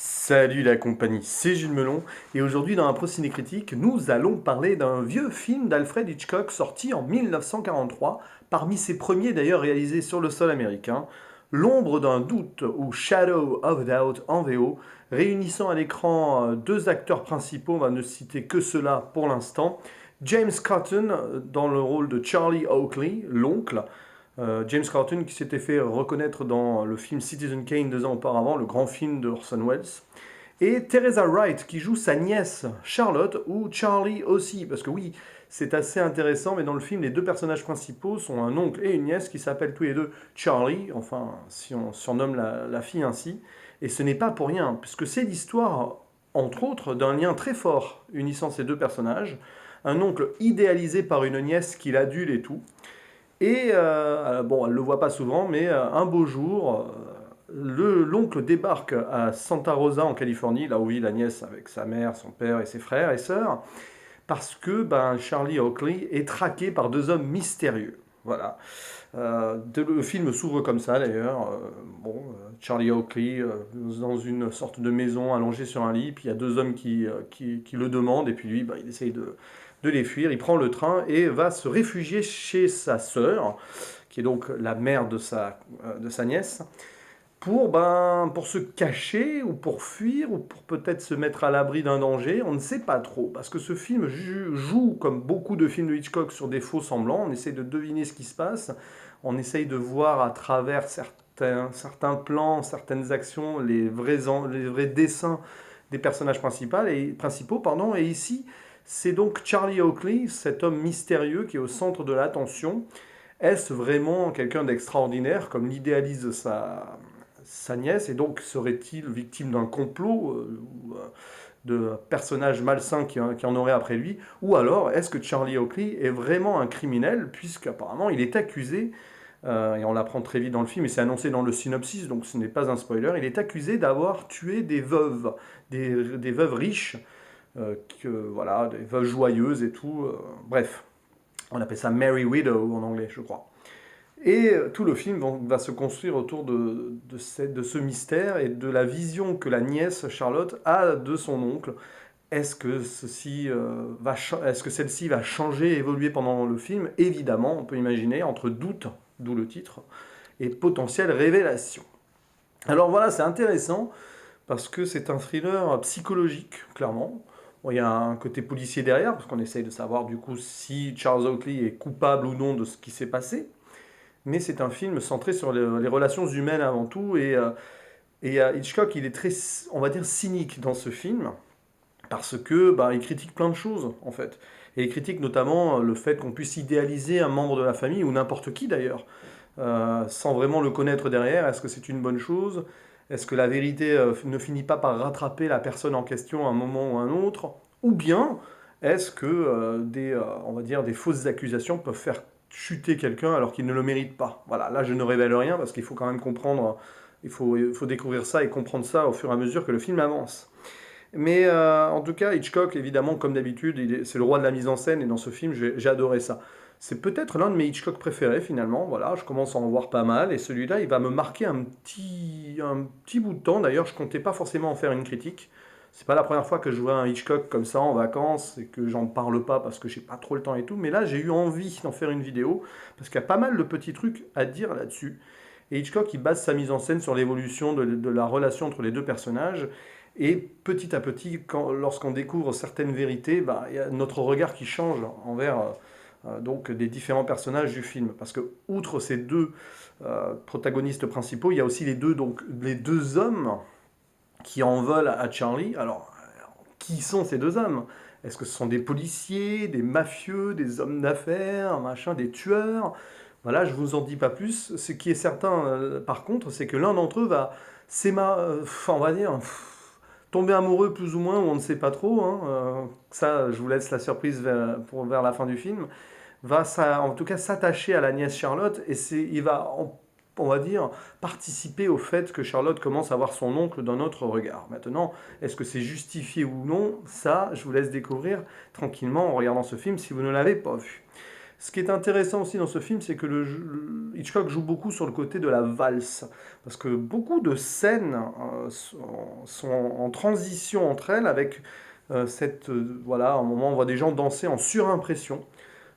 Salut la compagnie, c'est Jules Melon et aujourd'hui dans un Pro Ciné Critique, nous allons parler d'un vieux film d'Alfred Hitchcock sorti en 1943, parmi ses premiers d'ailleurs réalisés sur le sol américain, L'ombre d'un doute ou Shadow of Doubt en VO, réunissant à l'écran deux acteurs principaux, on va ne citer que cela pour l'instant, James Cotton dans le rôle de Charlie Oakley, l'oncle, James Cotton qui s'était fait reconnaître dans le film Citizen Kane 2 ans auparavant, le grand film de Orson Welles, et Teresa Wright qui joue sa nièce Charlotte ou Charlie aussi, parce que oui, c'est assez intéressant, mais dans le film, les deux personnages principaux sont un oncle et une nièce qui s'appellent tous les deux Charlie, enfin si on surnomme la fille ainsi, et ce n'est pas pour rien, puisque c'est l'histoire, entre autres, d'un lien très fort unissant ces deux personnages, un oncle idéalisé par une nièce qu'il adule et tout, et bon, elle ne le voit pas souvent, mais un beau jour, l'oncle débarque à Santa Rosa en Californie, là où vit la nièce avec sa mère, son père et ses frères et sœurs, parce que Charlie Oakley est traqué par deux hommes mystérieux. Voilà. Le film s'ouvre comme ça d'ailleurs. Charlie Oakley dans une sorte de maison allongé sur un lit, puis il y a deux hommes qui le demandent, et puis lui, il essaye de les fuir. Il prend le train et va se réfugier chez sa sœur, qui est donc la mère de sa nièce, pour se cacher ou pour fuir ou pour peut-être se mettre à l'abri d'un danger, on ne sait pas trop. Parce que ce film joue, comme beaucoup de films de Hitchcock, sur des faux semblants. On essaye de deviner ce qui se passe. On essaye de voir à travers certains plans, certaines actions, les vrais dessins des personnages principaux. Et ici, c'est donc Charlie Oakley, cet homme mystérieux qui est au centre de l'attention. Est-ce vraiment quelqu'un d'extraordinaire, comme l'idéalise sa nièce, et donc serait-il victime d'un complot ou de personnages malsains qui en auraient après lui, ou alors est-ce que Charlie Oakley est vraiment un criminel, puisqu'apparemment il est accusé, et on l'apprend très vite dans le film, et c'est annoncé dans le synopsis, donc ce n'est pas un spoiler, il est accusé d'avoir tué des veuves, des veuves riches, voilà, des veuves joyeuses et tout, bref, on appelle ça Merry Widow en anglais, je crois. Et tout le film va se construire autour de ce mystère et de la vision que la nièce Charlotte a de son oncle. Est-ce que est-ce que celle-ci va changer, évoluer pendant le film? Évidemment, on peut imaginer, entre doute, d'où le titre, et potentielle révélation. Alors voilà, c'est intéressant, parce que c'est un thriller psychologique, clairement. Bon, il y a un côté policier derrière, parce qu'on essaye de savoir du coup si Charles Oakley est coupable ou non de ce qui s'est passé. Mais c'est un film centré sur les relations humaines avant tout. Et Hitchcock, il est très, on va dire, cynique dans ce film, parce que il critique plein de choses, en fait. Et il critique notamment le fait qu'on puisse idéaliser un membre de la famille, ou n'importe qui d'ailleurs, sans vraiment le connaître derrière. Est-ce que c'est une bonne chose? Est-ce que la vérité ne finit pas par rattraper la personne en question à un moment ou à un autre? Ou bien, est-ce que on va dire, des fausses accusations peuvent faire chuter quelqu'un alors qu'il ne le mérite pas? Voilà, là je ne révèle rien parce qu'il faut quand même comprendre, il faut découvrir ça et comprendre ça au fur et à mesure que le film avance. Mais en tout cas, Hitchcock, évidemment, comme d'habitude, c'est le roi de la mise en scène, et dans ce film, j'ai adoré ça. C'est peut-être l'un de mes Hitchcock préférés, finalement. Voilà, je commence à en voir pas mal, et celui-là, il va me marquer un petit bout de temps. D'ailleurs, je comptais pas forcément en faire une critique. C'est pas la première fois que je vois un Hitchcock comme ça en vacances, et que j'en parle pas parce que j'ai pas trop le temps et tout. Mais là, j'ai eu envie d'en faire une vidéo, parce qu'il y a pas mal de petits trucs à dire là-dessus. Et Hitchcock, il base sa mise en scène sur l'évolution de la relation entre les deux personnages. Et petit à petit, lorsqu'on découvre certaines vérités, il y a notre regard qui change envers donc des différents personnages du film. Parce que, outre ces deux protagonistes principaux, il y a aussi les deux hommes qui en veulent à Charlie. Alors, qui sont ces deux hommes? Est-ce que ce sont des policiers, des mafieux, des hommes d'affaires, machin, des tueurs? Voilà, je vous en dis pas plus. Ce qui est certain, par contre, c'est que l'un d'entre eux va on va dire, tomber amoureux plus ou moins, ou on ne sait pas trop, hein, ça, je vous laisse la surprise vers la fin du film, en tout cas s'attacher à la nièce Charlotte, et il va, on va dire, participer au fait que Charlotte commence à voir son oncle d'un autre regard. Maintenant, est-ce que c'est justifié ou non? Ça, je vous laisse découvrir tranquillement en regardant ce film si vous ne l'avez pas vu. Ce qui est intéressant aussi dans ce film, c'est que Hitchcock joue beaucoup sur le côté de la valse, parce que beaucoup de scènes sont en transition entre elles, avec voilà, à un moment on voit des gens danser en surimpression,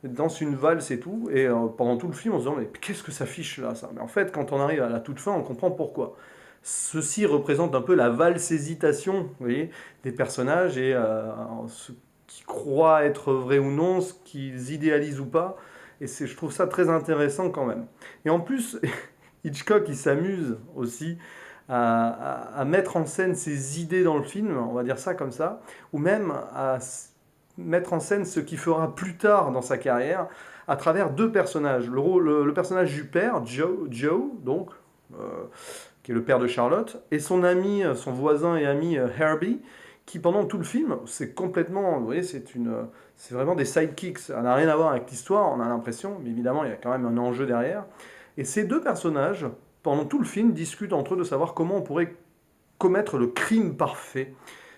ils dansent une valse et tout, et pendant tout le film on se dit mais qu'est-ce que ça fiche là ça? Mais en fait quand on arrive à la toute fin on comprend pourquoi. Ceci représente un peu la valse hésitation, vous voyez, des personnages et ce qui croient être vrai ou non, ce qu'ils idéalisent ou pas. Et je trouve ça très intéressant quand même. Et en plus, Hitchcock, il s'amuse aussi à mettre en scène ses idées dans le film, on va dire ça comme ça, ou même à mettre en scène ce qu'il fera plus tard dans sa carrière à travers deux personnages. Le personnage du père, Joe donc, euh, qui est le père de Charlotte, et son ami, son voisin et ami Herbie, qui pendant tout le film, c'est complètement, vous voyez, c'est vraiment des sidekicks. Ça n'a rien à voir avec l'histoire, on a l'impression, mais évidemment, il y a quand même un enjeu derrière. Et ces deux personnages, pendant tout le film, discutent entre eux de savoir comment on pourrait commettre le crime parfait.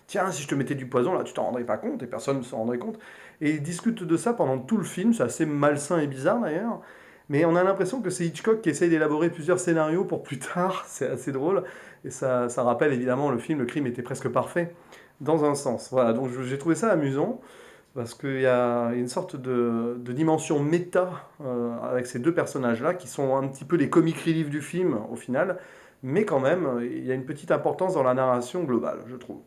Tiens, si je te mettais du poison, là, tu t'en rendrais pas compte, et personne ne s'en rendrait compte. Et ils discutent de ça pendant tout le film, c'est assez malsain et bizarre d'ailleurs. Mais on a l'impression que c'est Hitchcock qui essaye d'élaborer plusieurs scénarios pour plus tard, c'est assez drôle. Et ça rappelle évidemment le film Le crime était presque parfait, dans un sens. Voilà, donc j'ai trouvé ça amusant, parce qu'il y a une sorte de dimension méta avec ces deux personnages-là, qui sont un petit peu les comic relief du film au final, mais quand même, il y a une petite importance dans la narration globale, je trouve,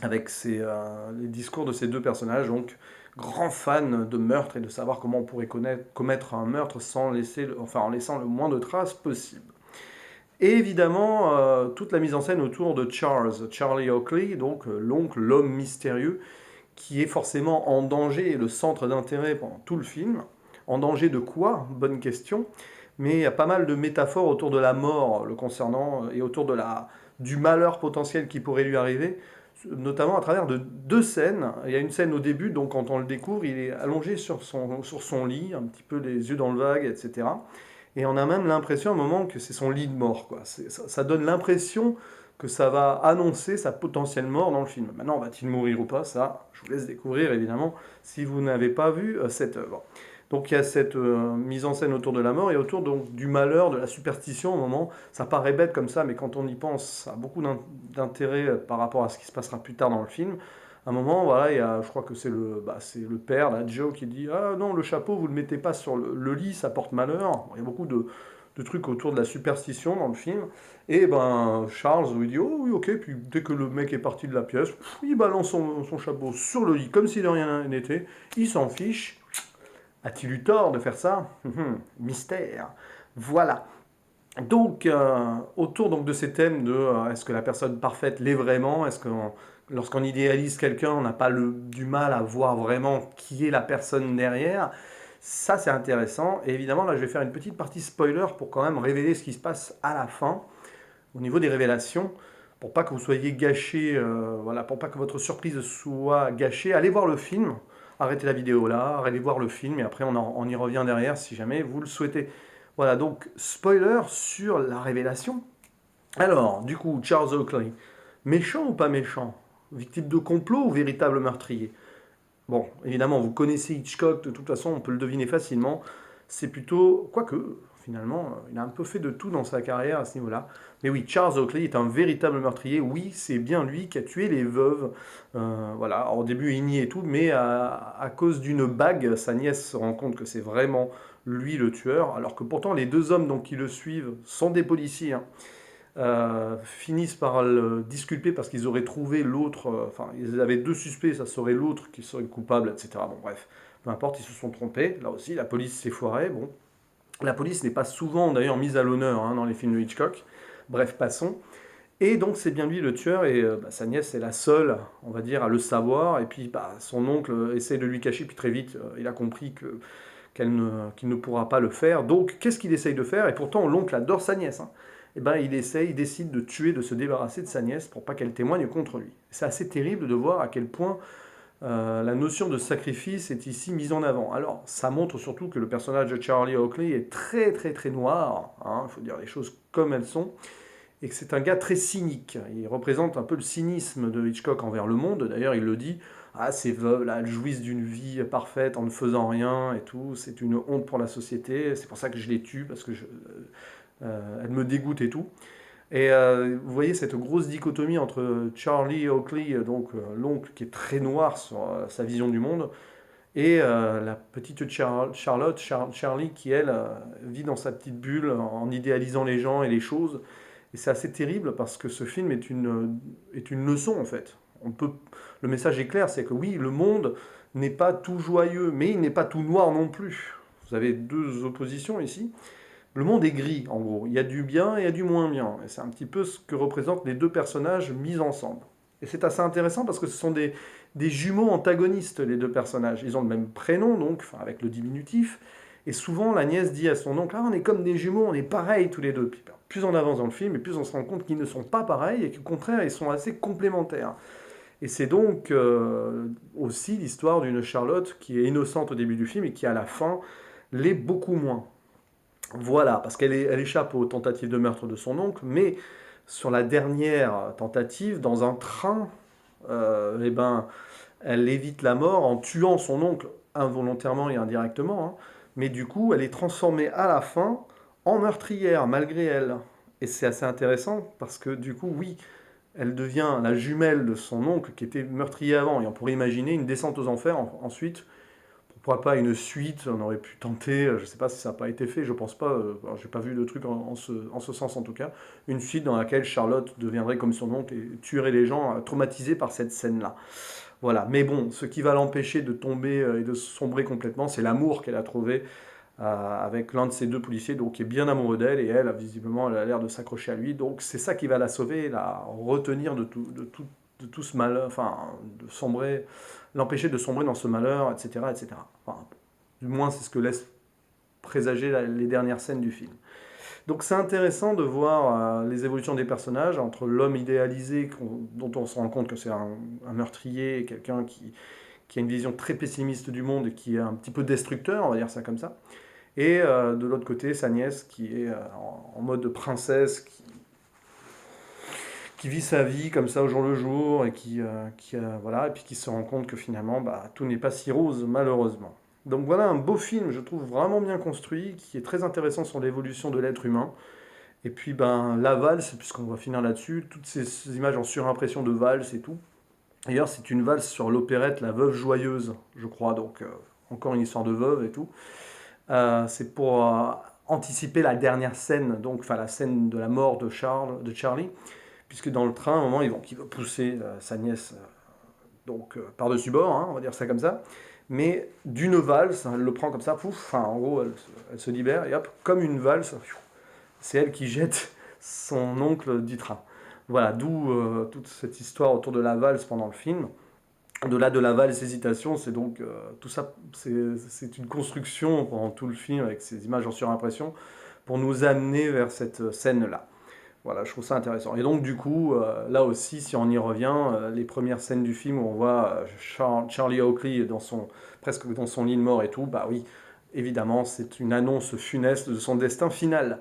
avec les discours de ces deux personnages, donc grands fans de meurtre et de savoir comment on pourrait commettre un meurtre sans en laissant le moins de traces possible. Et évidemment, toute la mise en scène autour de Charlie Oakley, donc l'oncle, l'homme mystérieux, qui est forcément en danger et le centre d'intérêt pendant tout le film. En danger de quoi? Bonne question. Mais il y a pas mal de métaphores autour de la mort le concernant et autour du malheur potentiel qui pourrait lui arriver, notamment à travers de deux scènes. Il y a une scène au début, donc quand on le découvre, il est allongé sur son lit, un petit peu les yeux dans le vague, etc. Et on a même l'impression à un moment que c'est son lit de mort, quoi. Ça donne l'impression que ça va annoncer sa potentielle mort dans le film. Maintenant, va-t-il mourir ou pas? Ça, je vous laisse découvrir, évidemment, si vous n'avez pas vu cette œuvre. Donc il y a cette mise en scène autour de la mort et autour donc, du malheur, de la superstition au moment. Ça paraît bête comme ça, mais quand on y pense, ça a beaucoup d'intérêt par rapport à ce qui se passera plus tard dans le film. À un moment, voilà, je crois que c'est le père, là, Joe, qui dit ah non, le chapeau, vous le mettez pas sur le lit, ça porte malheur. Bon, il y a beaucoup de trucs autour de la superstition dans le film. Et ben Charles, il dit oh oui, ok. Puis dès que le mec est parti de la pièce, il balance son chapeau sur le lit comme si de rien n'était. Il s'en fiche. A-t-il eu tort de faire ça? Mystère. Voilà. Donc, autour donc, de ces thèmes de est-ce que la personne parfaite l'est vraiment? Est-ce que lorsqu'on idéalise quelqu'un, on n'a pas du mal à voir vraiment qui est la personne derrière? Ça, c'est intéressant. Et évidemment, là, je vais faire une petite partie spoiler pour quand même révéler ce qui se passe à la fin, au niveau des révélations, pour pas que vous soyez gâchés, voilà, pour pas que votre surprise soit gâchée. Allez voir le film. Arrêtez la vidéo là, allez voir le film et après on y revient derrière si jamais vous le souhaitez. Voilà, donc spoiler sur la révélation. Alors, du coup, Charles Oakley, méchant ou pas méchant? Victime de complot ou véritable meurtrier? Bon, évidemment, vous connaissez Hitchcock, de toute façon, on peut le deviner facilement. C'est plutôt, quoique, finalement, il a un peu fait de tout dans sa carrière à ce niveau-là. Mais oui, Charles Oakley est un véritable meurtrier. Oui, c'est bien lui qui a tué les veuves. Voilà, alors, au début, il nie et tout, mais à cause d'une bague, sa nièce se rend compte que c'est vraiment lui le tueur, alors que pourtant, les deux hommes donc, qui le suivent sont des policiers, hein. Finissent par le disculper parce qu'ils auraient trouvé l'autre, enfin ils avaient deux suspects, ça serait l'autre qui serait coupable, etc. Bon bref, peu importe, ils se sont trompés, là aussi la police s'est foirée, bon. La police n'est pas souvent d'ailleurs mise à l'honneur hein, dans les films de Hitchcock, bref, passons. Et donc c'est bien lui le tueur, et sa nièce est la seule, on va dire, à le savoir, et puis son oncle essaie de lui cacher, puis très vite il a compris qu'il ne pourra pas le faire, donc qu'est-ce qu'il essaye de faire? Et pourtant l'oncle adore sa nièce, hein. Eh ben, il décide de tuer, de se débarrasser de sa nièce pour pas qu'elle témoigne contre lui. C'est assez terrible de voir à quel point la notion de sacrifice est ici mise en avant. Alors, ça montre surtout que le personnage de Charlie Oakley est très très très noir, hein, il faut dire les choses comme elles sont, et que c'est un gars très cynique. Il représente un peu le cynisme de Hitchcock envers le monde, d'ailleurs il le dit, ah, ces veuves là, elles jouissent d'une vie parfaite en ne faisant rien et tout, c'est une honte pour la société, c'est pour ça que je les tue, parce que elles me dégoûtent et tout. Et vous voyez cette grosse dichotomie entre Charlie Oakley, donc l'oncle qui est très noir sur sa vision du monde, et la petite Charlotte, Charlie, qui elle vit dans sa petite bulle en idéalisant les gens et les choses. Et c'est assez terrible parce que ce film est une leçon en fait. Le message est clair, c'est que oui, le monde n'est pas tout joyeux, mais il n'est pas tout noir non plus. Vous avez deux oppositions ici. Le monde est gris, en gros. Il y a du bien et il y a du moins bien. Et c'est un petit peu ce que représentent les deux personnages mis ensemble. Et c'est assez intéressant parce que ce sont des jumeaux antagonistes, les deux personnages. Ils ont le même prénom, donc, enfin, avec le diminutif. Et souvent, la nièce dit à son oncle, ah, on est comme des jumeaux, on est pareils tous les deux. Puis, plus on avance dans le film, et plus on se rend compte qu'ils ne sont pas pareils, et qu'au contraire, ils sont assez complémentaires. Et c'est donc aussi l'histoire d'une Charlotte qui est innocente au début du film, et qui, à la fin, l'est beaucoup moins. Voilà, parce elle échappe aux tentatives de meurtre de son oncle, mais sur la dernière tentative, dans un train, eh ben, elle évite la mort en tuant son oncle involontairement et indirectement, hein. Mais du coup, elle est transformée à la fin en meurtrière, malgré elle. Et c'est assez intéressant, parce que du coup, oui, elle devient la jumelle de son oncle, qui était meurtrier avant, et on pourrait imaginer une descente aux enfers ensuite. Pourquoi pas une suite, on aurait pu tenter, je ne sais pas si ça n'a pas été fait, je pense pas, j'ai pas vu de truc en ce sens en tout cas, une suite dans laquelle Charlotte deviendrait comme son oncle et tuerait les gens traumatisés par cette scène-là. Voilà, mais bon, ce qui va l'empêcher de tomber et de sombrer complètement, c'est l'amour qu'elle a trouvé avec l'un de ces deux policiers, donc qui est bien amoureux d'elle, et elle, visiblement, elle a l'air de s'accrocher à lui, donc c'est ça qui va la sauver, la retenir de tout ce malheur, enfin, de sombrer, l'empêcher de sombrer dans ce malheur, etc., etc. Enfin, du moins, c'est ce que laisse présager les dernières scènes du film. Donc c'est intéressant de voir les évolutions des personnages entre l'homme idéalisé dont on se rend compte que c'est un meurtrier, quelqu'un qui a une vision très pessimiste du monde et qui est un petit peu destructeur, on va dire ça comme ça, et de l'autre côté sa nièce qui est en mode princesse, qui vit sa vie comme ça au jour le jour et voilà, et puis qui se rend compte que finalement tout n'est pas si rose malheureusement. Donc voilà un beau film, je trouve vraiment bien construit, qui est très intéressant sur l'évolution de l'être humain. Et puis la valse, puisqu'on va finir là-dessus, toutes ces images en surimpression de valse et tout. D'ailleurs c'est une valse sur l'opérette La Veuve Joyeuse, je crois, donc encore une histoire de veuve et tout. C'est pour anticiper la dernière scène, donc enfin la scène de la mort de Charlie, puisque dans le train, à un moment, il va pousser sa nièce par-dessus bord, hein, on va dire ça comme ça, mais d'une valse, elle le prend comme ça, pouf, enfin, en gros, elle se libère, et hop, comme une valse, c'est elle qui jette son oncle du train. Voilà, d'où toute cette histoire autour de la valse pendant le film. Au-delà de la valse hésitation, c'est donc tout ça, c'est une construction pendant tout le film avec ces images en surimpression pour nous amener vers cette scène-là. Voilà, je trouve ça intéressant. Et donc, du coup, là aussi, si on y revient, les premières scènes du film où on voit Charlie Oakley presque dans son lit de mort et tout, bah oui, évidemment, c'est une annonce funeste de son destin final.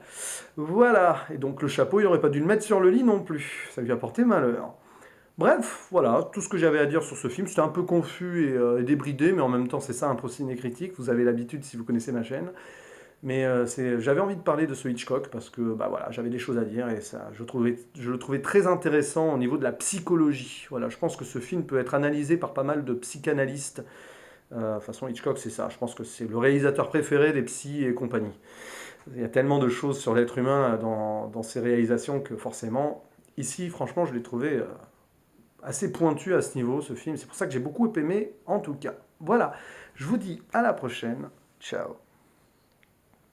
Voilà, et donc le chapeau, il n'aurait pas dû le mettre sur le lit non plus, ça lui a porté malheur. Bref, voilà, tout ce que j'avais à dire sur ce film, c'était un peu confus et débridé, mais en même temps, c'est ça un procès critique, vous avez l'habitude si vous connaissez ma chaîne. Mais j'avais envie de parler de ce Hitchcock parce que voilà, j'avais des choses à dire et ça, je le trouvais très intéressant au niveau de la psychologie. Voilà, je pense que ce film peut être analysé par pas mal de psychanalystes. De toute façon, Hitchcock, c'est ça. Je pense que c'est le réalisateur préféré des psys et compagnie. Il y a tellement de choses sur l'être humain dans ses réalisations que forcément, ici, franchement, je l'ai trouvé assez pointu à ce niveau, ce film. C'est pour ça que j'ai beaucoup aimé, en tout cas. Voilà, je vous dis à la prochaine. Ciao.